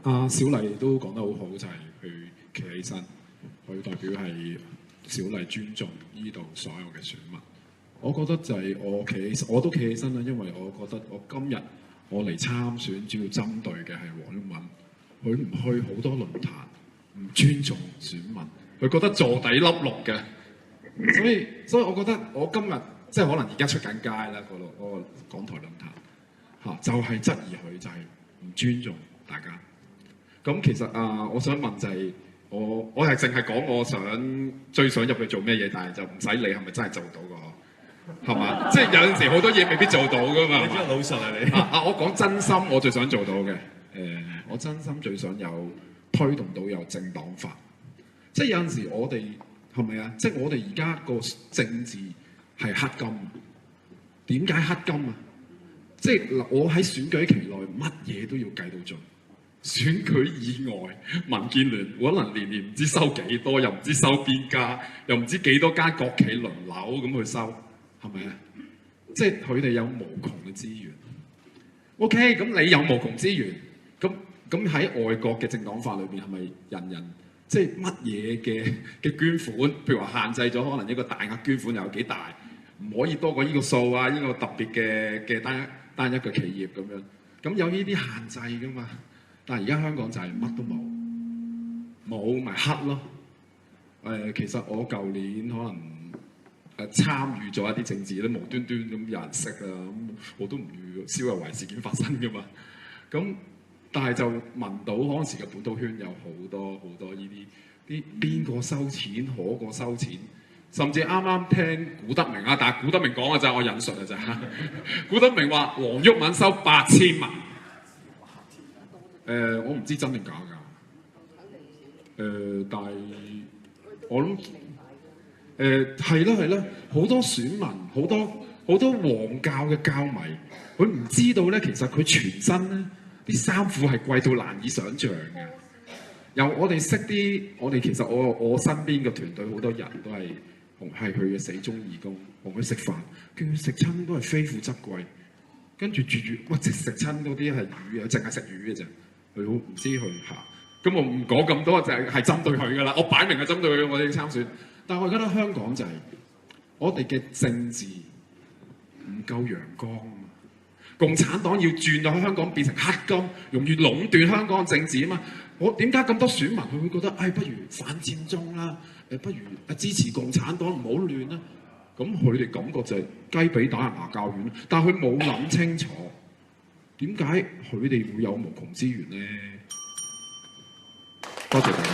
小麗都講得好好，就係佢企起身，佢代表係小麗尊重呢度所有嘅選民。我覺得就係我都企起身啦，因為我覺得我今日我嚟參選，主要針對嘅係黃毓民，佢唔去好多論壇，唔尊重選民，佢覺得坐底粒綠嘅，所以我覺得我今日即係可能而家出緊街啦，嗰個港台論壇嚇，就係質疑佢就係唔尊重大家。咁其實我想問就係我係淨係講我最想入去做咩嘢，但係就唔使理係咪真係做到個，係嘛？即係有陣時好多嘢未必做到噶嘛。你真係老實啊你！我講真心，我最想做到嘅，我真心最想有推動到有政黨法。即係有陣時我哋係咪啊？即係我哋而家個政治係黑金，點解黑金啊？即係嗱，我喺選舉期內乜嘢都要計到盡。選舉以外，民建聯可能年年唔知收幾多，又唔知收邊家，又唔知幾多間國企輪流咁去收，係咪啊？即係佢哋有無窮嘅資源。OK， 咁你有無窮資源，咁喺外國嘅政黨法裏邊係咪人人即係乜嘢嘅捐款？譬如話限制咗可能一個大額捐款又有幾大，唔可以多過呢個數啊！呢個特別嘅單一嘅企業咁樣，咁有呢啲限制噶嘛？但係而家香港就係乜都冇咪黑咯。其實我舊年可能參與咗一啲政治咧，無端端咁有人識啊，咁我都唔預蕭若為事件發生噶嘛。咁但係就聞到嗰陣時嘅本土圈有好多呢啲邊個收錢，嗰個收錢，甚至啱啱聽古德明啊，但係古德明講嘅就係我引述嘅啫。古德明話黃毓民收8000萬。我唔知真定假㗎。但係我諗係啦，好多選民，好多黃教嘅教迷，佢唔知道咧，其實佢全身咧啲衫褲係貴到難以想像嘅。由我哋識啲，其實我身邊嘅團隊好多人都係佢嘅死忠義工，同佢食飯，叫佢食親都係非富則貴，跟住食親嗰啲係魚啊，淨係食魚嘅啫。佢好唔知佢嚇，咁我唔講咁多，就係針對佢噶啦。我擺明係針對佢，我哋參選。但係我覺得香港就係我哋嘅政治唔夠陽光啊嘛。共產黨要轉到喺香港變成黑金，容易壟斷香港嘅政治啊嘛。我點解咁多選民佢會覺得不如反佔中啦，不如支持共產黨唔好亂啦？咁佢哋感覺就係雞髀打人牙較軟，但係佢冇諗清楚。點解佢哋會有無窮資源呢？多謝大家。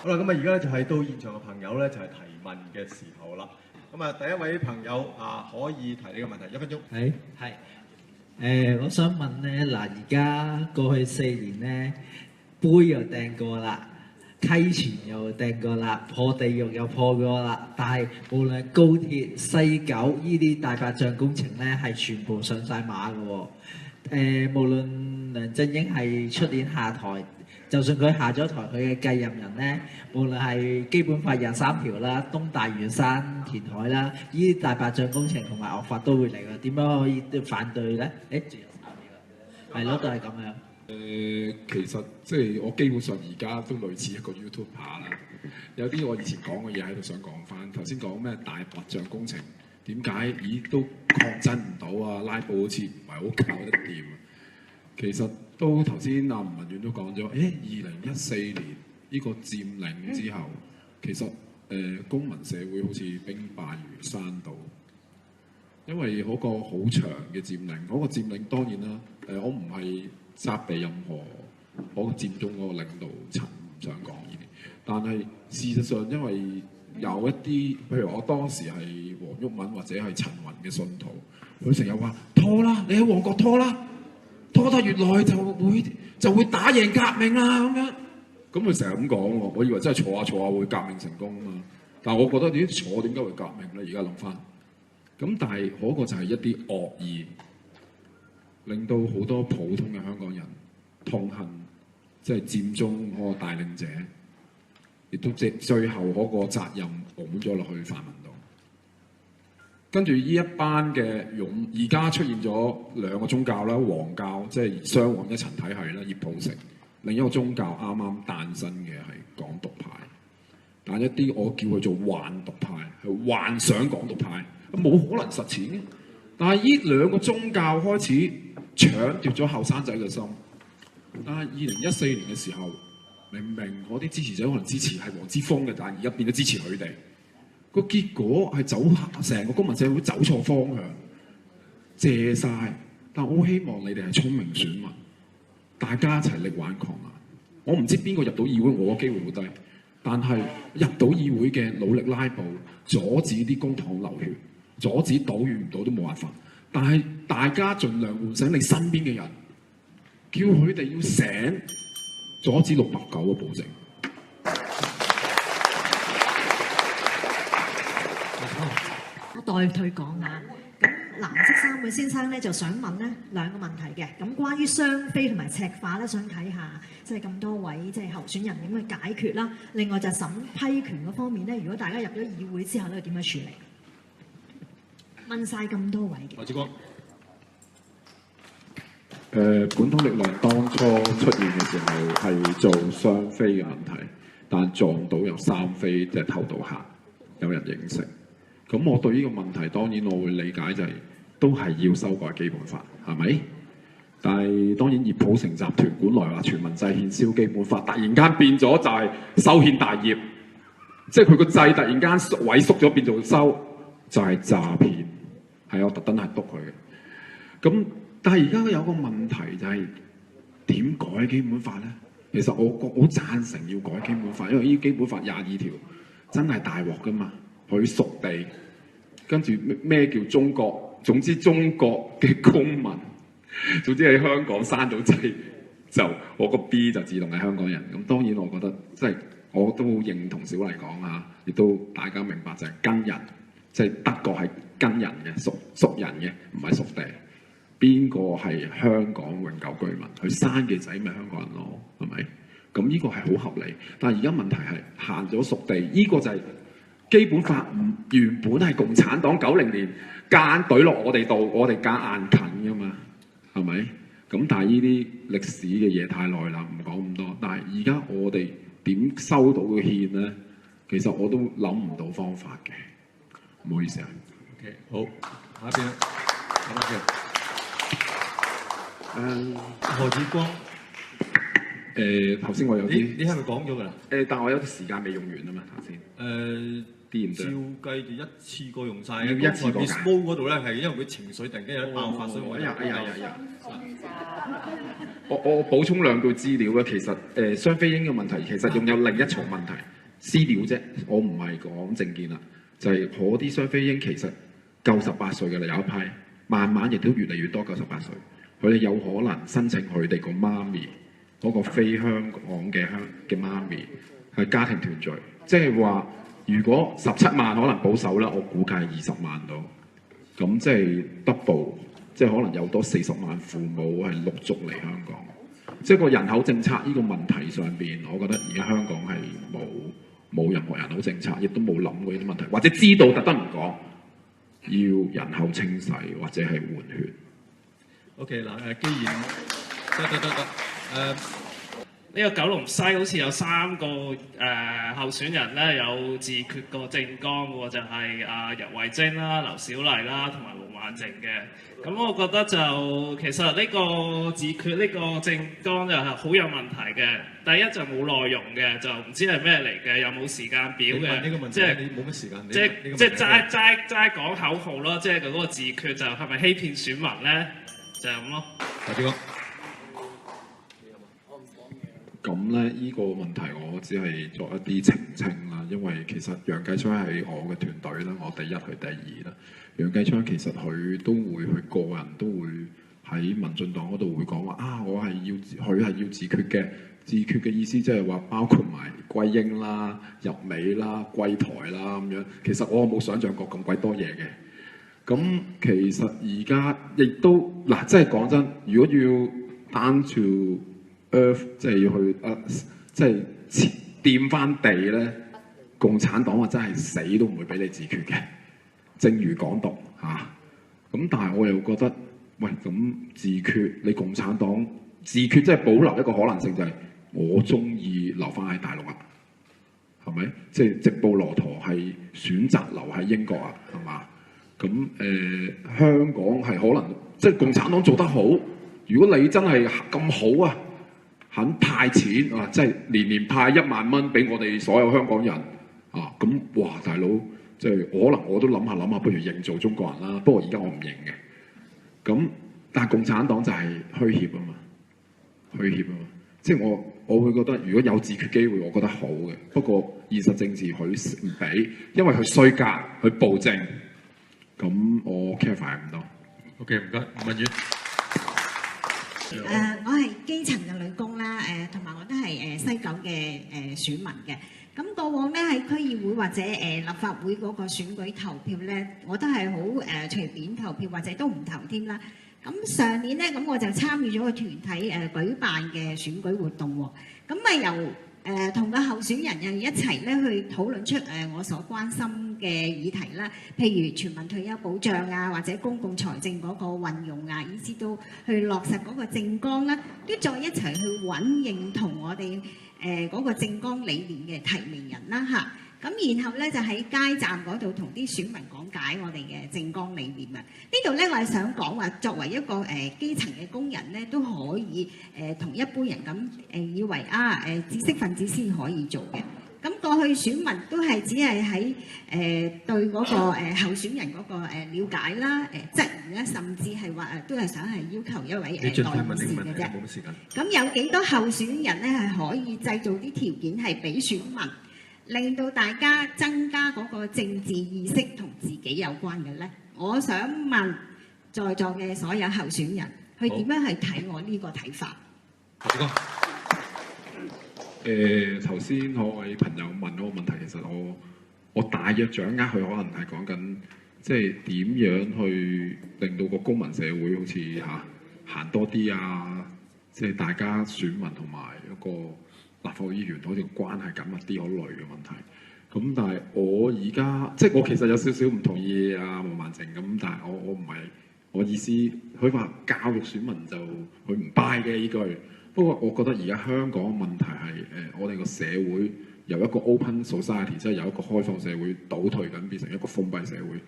好啦，咁而家就係到現場嘅朋友咧，就係提問嘅時候啦。咁啊，第一位朋友可以提呢個問題，1分鐘。係。我想問咧，嗱，而家過去4年咧，杯又掟過啦。溪泉又掟過啦，破地獄又破過啦，但係無論高鐵、西九呢啲大白象工程咧，係全部上晒馬嘅喎。無論梁振英係出年下台，就算佢下咗台，佢嘅繼任人咧，無論係基本法23條啦、東大嶼山填海啦，呢啲大白象工程同埋惡法都會嚟嘅，點樣可以都反對咧？仲有3秒，係咯，都係咁樣。其實即係我基本上而家都類似一個 YouTuber 啦，有啲我以前講嘅嘢喺度想講翻。頭先講咩大白象工程，點解都確真唔到啊？拉布好似唔係好搞得掂。其實都頭先吳文遠都講咗，2014年呢個佔領之後，其實公民社會好似兵敗如山倒，因為嗰個好長嘅佔領，嗰個佔領當然啦，我唔係責備任何嗰個佔中嗰個領導層，唔想講呢啲。但係事實上，因為有一啲，譬如我當時係黃毓民或者係陳雲嘅信徒，佢成日話拖啦，你喺旺角拖啦，拖得越耐就會打贏革命啦咁樣。咁佢成日咁講喎，我以為真係坐下會革命成功啊嘛。但係我覺得點解會革命咧？而家諗翻，咁但係嗰個就係一啲惡意。令到好多普通嘅香港人痛恨，即係佔中嗰個帶領者，亦都最後嗰個責任拱咗落去泛民度。跟住呢一班嘅而家出現咗兩個宗教啦，黃教即係雙黃一層體系啦，葉普成；另一個宗教啱啱誕生嘅係港獨派，但一啲我叫佢做幻獨派，係幻想港獨派，冇可能實踐嘅。但係呢兩個宗教開始搶奪咗後生仔嘅心。但係2014年嘅時候，明明嗰啲支持者可能支持係黃之鋒嘅，但係而家變咗支持佢哋。個結果係成個公民社會走錯方向，謝晒。但我好希望你哋係聰明選民，大家一齊力挽狂瀾。我唔知邊個入到議會，我嘅機會好低。但係入到議會嘅努力拉布，阻止啲公帑流血，阻止倒預唔到都冇辦法。但係大家盡量喚醒你身邊嘅人，叫佢哋要醒，阻止689嘅暴政。代退講啊，咁藍色衫嘅先生咧就想問咧兩個問題嘅，咁關於雙非同埋赤化咧，想睇下即係咁多位即係候選人點去解決啦。另外就係審批權嗰方面咧，如果大家入咗議會之後咧，點樣處理？問晒咁多位嘅。何志光。本土力量當初出現嘅時候係做雙非嘅問題，但撞到有三非，即係偷渡客，有人應承。咁我對呢個問題當然我會理解就係、都係要修改基本法，係咪？但係當然葉普成集團本來話全民制憲燒基本法，突然間變咗就係修憲大業，即係佢個制突然間萎縮咗變做修，就係詐騙。係我特登係督佢嘅。咁但係而家有個問題就係、點改基本法咧？其實我好贊成要改基本法，因為呢基本法22條真係大鑊噶嘛。佢屬地，跟住咩叫中國？總之中國嘅公民，總之喺香港生到仔，就我個 B 就自動係香港人。咁當然我覺得即係我都認同小麗講啊，亦都大家明白就係跟人，即係德國係跟人嘅，屬人嘅，唔係屬地。邊個係香港永久居民？佢生嘅仔咪香港人咯，係咪？咁呢個係好合理。但係而家問題係限咗屬地，呢個就係。基本法原本係共產黨90年間懟落我哋度，我哋夾硬近噶嘛，係咪？咁但係呢啲歷史嘅嘢太耐啦，唔講咁多。但係而家我哋點收到個憲咧？其實我都諗唔到方法嘅，唔好意思啊。OK， 好，下一邊啦，下一邊。何志光。頭先我有啲，你係咪講咗㗎啦？但我有啲時間未用完啊嘛，頭先。照計就一次過用晒。要一次過㗎。Miss 嗰度咧係因為佢情緒突然間有爆發，所以我我補充兩句資料啦。其實雙非英嘅問題其實仲有另一重問題，私了啫。我唔係講政見啦，就係嗰啲雙非英其實夠18歲嘅啦，有一批，慢慢亦都越嚟越多夠18歲，佢哋有可能申請佢哋個媽咪。嗰個非香港嘅媽咪係家庭團聚，即係話如果17萬可能保守啦，我估計係20萬到，咁即係 double， 即係可能有多40萬父母係陸續嚟香港，即係個人口政策呢個問題上邊，我覺得而家香港係冇任何人口政策，亦都冇諗過呢啲問題，或者知道特登唔講，要人口清洗或者係換血。OK 嗱既然得。呢個九龍西好似有3個候選人咧有自決個政綱嘅喎，就係游蕙禎啦、劉小麗啦同埋黃婉靜嘅。咁我覺得就其實呢個自決呢個政綱就係好有問題嘅。第一就冇內容嘅，就唔知係咩嚟嘅，又冇時間表嘅，即係冇乜時間。即係齋講口號咯，即係嗰個自決就係咪欺騙選民咧？就係咁咯。何志光。咁咧，依個問題我只係作一啲澄清啦，因為其實楊繼昌係我嘅團隊啦，我第一佢第二啦。楊繼昌其實佢都會，佢個人都會喺民進黨嗰度會講話啊，我係佢係要自決嘅。自決嘅意思即係話包括埋歸英啦、入美啦、歸台啦咁樣。其實我冇想像過咁鬼多嘢嘅。咁其實而家亦都嗱，即係講真，如果要單條Earth 即係要去即係掂翻地咧，共產黨啊真係死都唔會俾你自決嘅，正如港獨嚇。咁但係我又覺得，喂咁自決，你共產黨自決即係保留一個可能性，就係我中意留翻喺大陸啊，係咪？即係直布羅陀係選擇留喺英國啊，係嘛？咁香港係可能即係共產黨做得好，如果你真係咁好啊，肯派錢啊，即係年年派1萬蚊俾我哋所有香港人啊，咁哇大佬，即係可能我都諗下，不如認做中國人啦。不過而家我唔認嘅。咁但係共產黨就係虛協啊嘛，即係我會覺得如果有自決機會，我覺得好嘅。不過現實政治佢唔俾，因為佢衰格，佢暴政。咁我 care 唔到。OK， 唔該，吳文遠。我係基層嘅女工啦，同埋我都係西九嘅選民嘅。咁過往咧喺區議會或者立法會嗰個選舉投票咧，我都係好隨便投票或者都唔投添啦。咁上年咧，咁我就參與咗個團體舉辦嘅選舉活動喎。咁由同個候選人又一齊咧去討論出我所關心嘅議題啦，譬如全民退休保障啊，或者公共財政嗰個運用啊，以至到去落實嗰個政綱啦，都再一齊去揾認同我哋嗰個政綱理念嘅提名人啦嚇。咁然後咧就喺街站嗰度同啲選民講解我哋嘅政綱理念啊！呢度咧我係想講話，作為一個基層嘅工人咧，都可以同一般人咁以為知識分子先可以做嘅。咁過去選民都係只係喺對嗰個候選人嗰個了解啦、質疑啦，甚至係話都係想係要求一位代議士嘅啫。冇乜時間。咁有幾多候選人咧係可以製造啲條件係俾選民？令到大家增加嗰個政治意識同自己有關嘅咧，我想問在座嘅所有候選人，佢點樣去睇我呢個睇法？頭先嗰位朋友問嗰個問題，其實我大約掌握佢可能係講緊，即係點樣去令到個公民社會好似行多啲啊，即係大家選民同埋一個立法會議員好似關係緊密啲嗰類嘅問題。咁但係我而家即係我其實有少少唔同意阿毛孟靜咁，但係我唔係我意思，佢話教育選民就佢唔 buy 嘅依句。不過我覺得而家香港嘅問題係我哋個社會由一個 open society， 即係由一個開放社會倒退緊，變成一個封閉社會。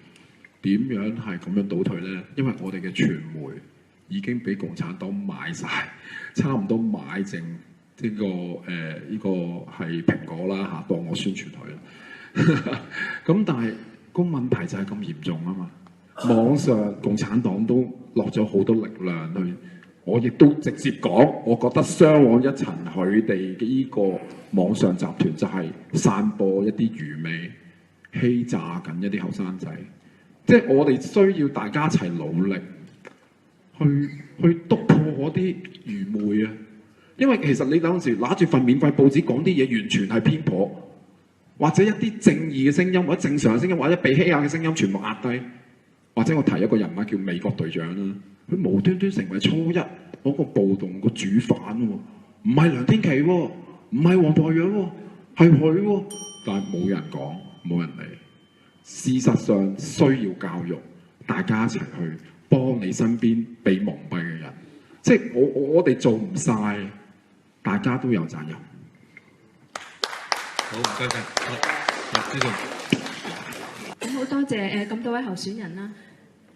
點樣係咁樣倒退呢？因為我哋嘅傳媒已經俾共產黨買晒，差唔多買剩呢個係蘋果啦嚇，當我宣傳佢啦。咁但係個問題就係咁嚴重啊嘛！網上共產黨都落咗好多力量去。我亦都直接講，我覺得雙往一層，佢哋嘅呢個網上集團就係散播一啲愚昧，欺詐緊一啲後生仔。即係我哋需要大家一齊努力，去督破嗰啲愚昧啊！因為其實你當時拿住份免費報紙講啲嘢，完全係偏頗，或者一啲正義嘅聲音，或者正常嘅聲音，或者被欺壓嘅聲音，全部壓低。或者我提一個人物叫美國隊長啦。佢無端端成為初一嗰個暴動個主犯喎，唔係梁天琦喎，唔係黃台仰喎，係佢喎，但係冇人講，冇人理。事實上需要教育，大家一齊去幫你身邊被蒙蔽嘅人，即係我哋做唔晒，大家都有責任。好，唔該晒。好，朱總。咁好多謝咁多位候選人啦。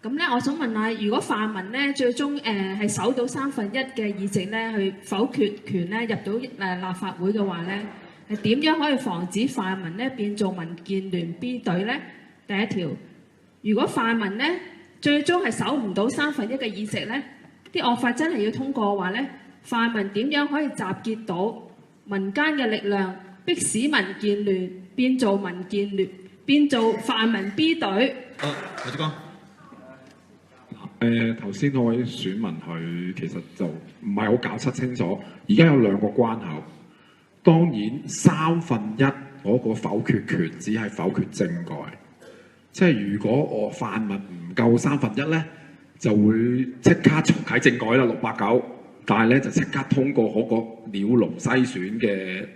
咁咧，我想問下，如果泛民咧最終係守到1/3嘅議席咧，去否決權咧入到立法會嘅話咧，係點樣可以防止泛民咧變做民建聯 B 隊咧？第一條，如果泛民咧最終係守唔到1/3嘅議席咧，啲惡法真係要通過嘅話咧，泛民點樣可以集結到民間嘅力量，迫使民建聯變做民建聯，變做泛民 B 隊？何志光。頭先嗰位選民佢其實就唔係好搞得清楚，而家有兩個關口。當然1/3嗰個否決權只係否決政改，即係如果我泛民唔夠1/3咧，就會即刻重啟政改啦，689。但係咧就即刻通過嗰個鳥籠篩選嘅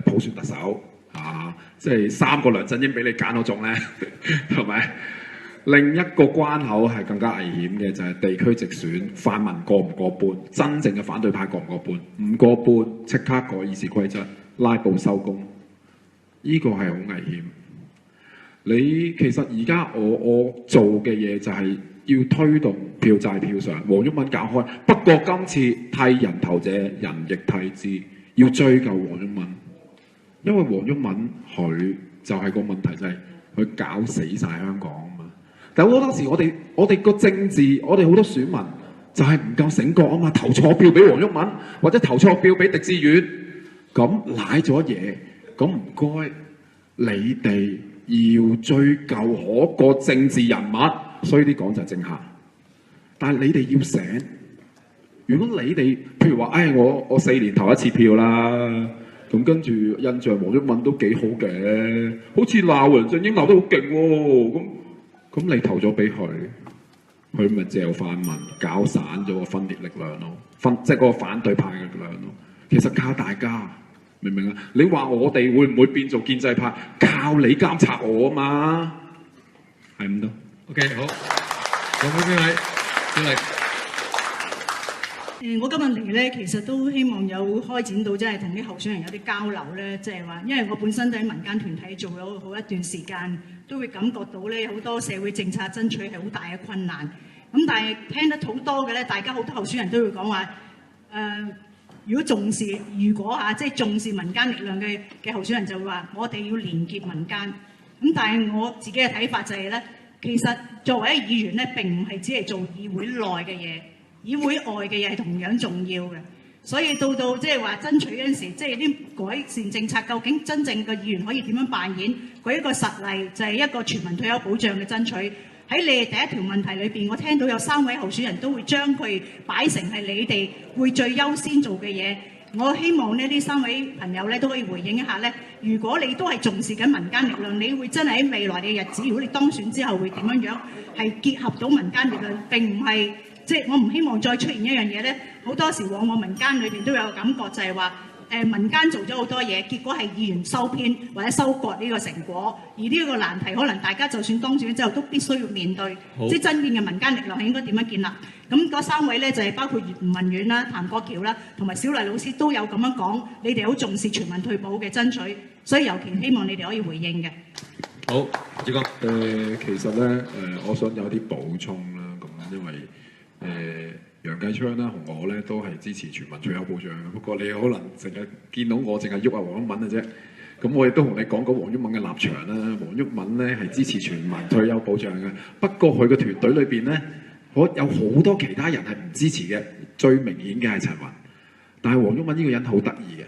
普選特首即係3個梁振英俾你揀嗰種咧，係咪？另一個關口係更加危險嘅，就係地區直選，泛民過唔過半，真正嘅反對派過唔過半，唔過半即刻改議事規則，拉布收工，呢個係好危險。你其實而家我做嘅嘢就係要推動票債票上，黃毓民搞開。不過今次替人頭者，人亦替之，要追究黃毓民，因為黃毓民佢就係個問題，就係佢搞死晒香港啊嘛。但好多時我哋個政治，我哋好多選民就係唔夠醒覺啊嘛，投錯票俾黃毓民，或者投錯票俾狄志遠，咁賴咗嘢，咁唔該你哋要追究嗰個政治人物，所以啲講就係政客。但係你哋要醒，如果你哋譬如話，我4年投一次票啦，咁跟住印象黃毓民都幾好嘅，好似鬧梁振英鬧得好勁喎，咁你投咗俾佢，佢咪借泛民搞散咗個分裂力量咯，即係嗰個反對派嘅力量咯。其實靠大家。明唔明啊？你話我哋會唔會變做建制派？靠你監察我啊嘛，係咁多。OK， 好，講俾邊位？小麗。我今日嚟咧，其實都希望有開展到即係同啲候選人有啲交流咧，即係話，因為我本身都喺民間團體做咗好一段時間，都會感覺到咧好多社會政策爭取係好大嘅困難。咁但係聽得好多嘅咧，大家好多候選人都會講話如果即係重視民間力量嘅候選人就會話，我哋要連結民間。咁但係我自己嘅睇法就係咧，其實作為一個議員咧，並唔係只係做議會內嘅嘢，議會外嘅嘢係同樣重要嘅。所以到即係話爭取嗰陣時，即係啲改善政策，究竟真正嘅議員可以點樣扮演？舉一個實例，就係一個全民退休保障嘅爭取。喺你哋第一條問題裏邊，我聽到有3位候選人都會將佢擺成係你哋會最優先做嘅嘢。我希望呢3位朋友咧都可以回應一下咧。如果你都係重視緊民間力量，你會真係喺未來嘅日子，如果你當選之後會點樣係結合到民間力量？並唔係即係我唔希望再出現一樣嘢咧。好多時往往民間裏邊都有個感覺就係話。民間做咗好多嘢，結果係議員收編或者收割呢個成果，而呢個難題可能大家就算當選之後都必須要面對，即係真正嘅民間力量係應該點樣建立？咁嗰3位咧就係包括吳文遠啦、譚國僑啦，同埋小麗老師都有咁樣講，你哋好重視全民退保嘅爭取，所以尤其希望你哋可以回應嘅。好，志剛。其實咧我想有啲補充啦，咁因為楊繼昌啦同我咧都係支持全民退休保障嘅，不過你可能成日見到我淨係喐下黃毓民嘅啫。咁我亦都同你講過黃毓民嘅立場啦。黃毓民咧係支持全民退休保障嘅，不過佢嘅團隊裏邊咧，有好多其他人係唔支持嘅。最明顯嘅係陳雲，但係黃毓民呢個人好得意嘅，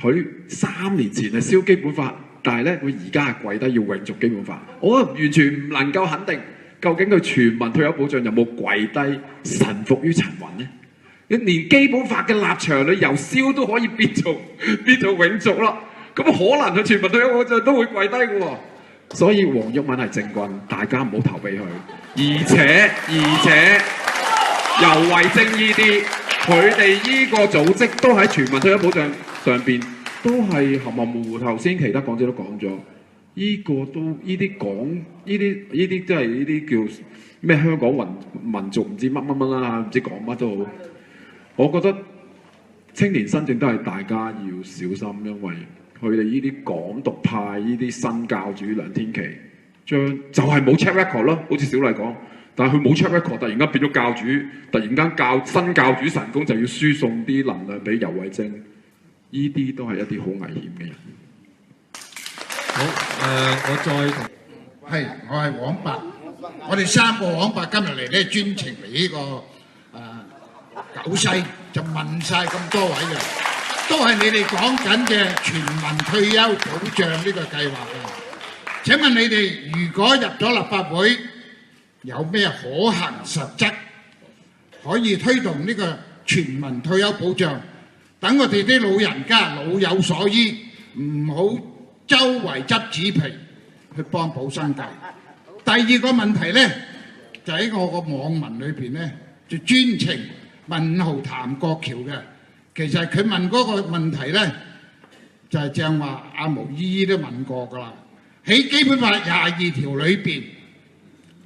佢3年前係燒基本法，但係咧佢而家係跪低要永續基本法。我完全唔能夠肯定。究竟佢全民退休保障有冇跪低臣服於陳雲呢？你連基本法嘅立場，你由燒都可以變做永續咯。咁可能佢全民退休保障都會跪低嘅喎。所以黃毓民係政棍，大家唔好投俾佢。而且尤為正義啲，佢哋呢個組織都喺全民退休保障上邊都係含含糊糊。頭先其他講者都講咗。呢個都呢啲講呢啲即係呢啲叫咩香港民族唔知乜啦，唔知講乜都好。我覺得青年新政都係大家要小心，因為佢哋呢啲港獨派呢啲新教主梁天琦，就係冇 check record 咯，好似小麗講。但係佢冇 check record，突然間變咗教主，突然間新教主神功就要輸送啲能量俾游蕙禎，呢啲都係一啲好危險嘅人。好，我係黃伯，我哋3個黃伯今日嚟咧，專程嚟呢個九西，就問晒咁多位嘅，都係你哋講緊嘅全民退休保障呢個計劃嘅。請問你哋如果入咗立法會，有咩可行實質可以推動呢個全民退休保障？等我哋啲老人家老有所依，唔好周圍執紙皮去幫補生計。第二個問題呢，就喺我個網民裏邊呢，就專程問號譚國僑嘅。其實佢問嗰個問題呢，就係正話阿毛姨姨都問過㗎啦。喺基本法22條裏邊，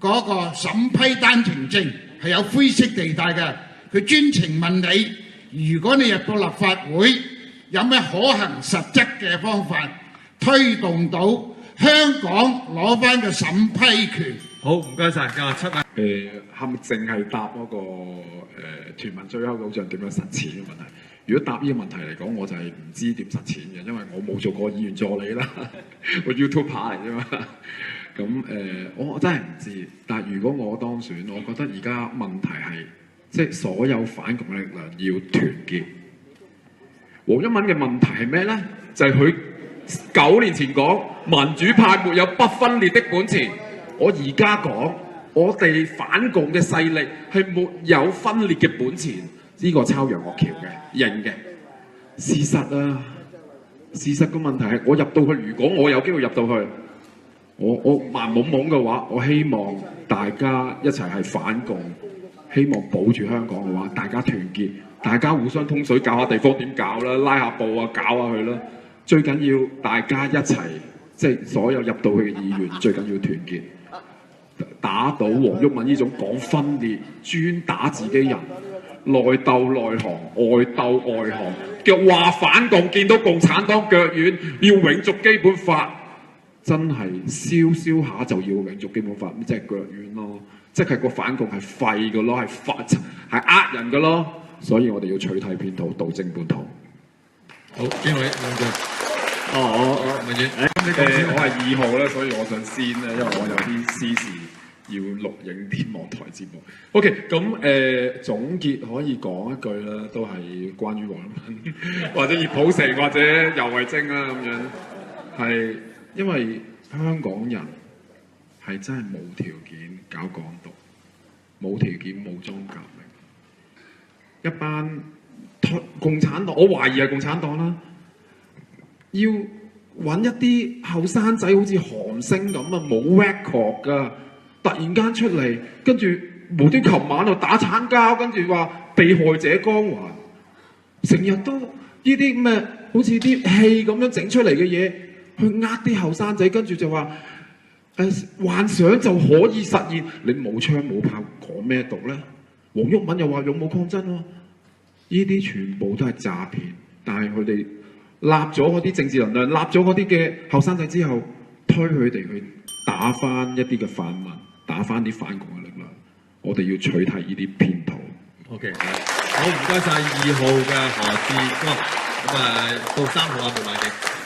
嗰個審批單程證係有灰色地帶嘅。佢專程問你，如果你入到立法會，有咩可行實質嘅方法推動到香港攞翻個審批權？好，唔該晒，今日7位。係咪淨係答嗰個全民最優保障點樣實踐嘅問題？如果答呢個問題嚟講，我就係唔知點實踐嘅，因為我冇做過議員助理啦，我 YouTuber 嚟啫嘛。咁我真係唔知。但係如果我當選，我覺得而家問題係即係所有反共力量要團結。黃毓民嘅問題係咩咧？就係佢9年前講民主派沒有不分裂的本錢。我而家講，我哋反共嘅勢力係沒有分裂嘅本錢，呢個抄楊岳橋嘅認嘅事實啊！事實個問題係我入到去，如果我有機會入到去，我盲懵懵嘅話，我希望大家一齊係反共，希望保住香港嘅話，大家團結，大家互相通水，教下地方點搞啦，拉下布啊，搞下佢啦。最緊要大家一齊，即係所有入到去嘅議員，最緊要團結。打倒黃毓民呢種講分裂、專打自己人、內鬥內行、外鬥外行嘅話反共，見到共產黨腳軟，要永續基本法，真係燒下就要永續基本法，咁即係腳軟咯，即係個反共係廢嘅咯，係呃人嘅咯，所以我哋要取締騙徒，導正叛徒。好，邊位？我文遠，我係2號咧，所以我想先咧，因為我有啲私事要錄影天網台節目。OK， 咁總結可以講一句啦，都係關於黃毓民或者葉普成或者游蕙禎啦咁樣，係因為香港人係真係無條件搞港獨，冇條件武裝革命，一班共產黨，我懷疑係共產黨啦。要揾一啲後生仔好似韓星咁啊，冇 record 噶，突然間出嚟，跟住無端琴晚就打慘交，跟住話被害者光環，成日都呢啲咩好似啲戲咁樣整出嚟嘅嘢，去呃啲後生仔，跟住就話幻想就可以實現，你冇槍冇炮講咩獨咧？黃毓民又話勇武抗爭喎，呢啲全部都係詐騙，但係佢哋立咗嗰啲政治能量，立咗嗰啲嘅後生仔之後，推佢哋去打翻一啲嘅泛民，打翻啲反共嘅力量。我哋要取締呢啲騙徒。OK， 好，唔該晒2號嘅何志光，咁到3號啊，毛孟靜。